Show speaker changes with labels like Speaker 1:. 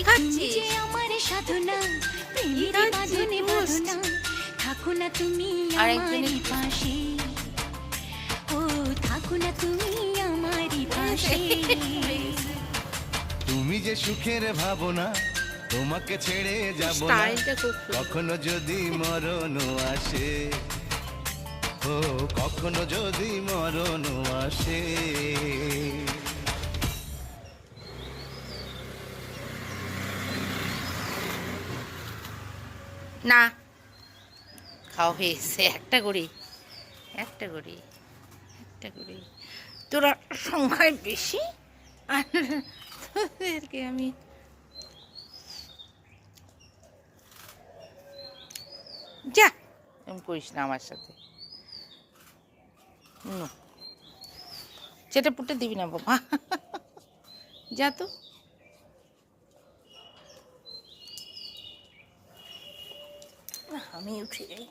Speaker 1: খাচ্ছিস?
Speaker 2: আমার সাধনা প্রেমের বাঁধনে বাঁধনা থাকো না তুমি আমারই পাশে ও থাকো না তুমি আমারই পাশে
Speaker 3: তুমি যে সুখের ভাবনা তোমাকে ছেড়ে যাব না
Speaker 1: স্টাইলটা খুব সুন্দর।
Speaker 3: কখনো যদি মরণ আসে ও কখনো যদি মরণ আসে
Speaker 1: না খাওয়া হয়েছে একটা করে তোরা সংখ্যায় বেশি আর তোদেরকে আমি যা এরকম করিস না আমার সাথে চেটে পুটে দিবি না বাবা যা তো আমি উঠে যাই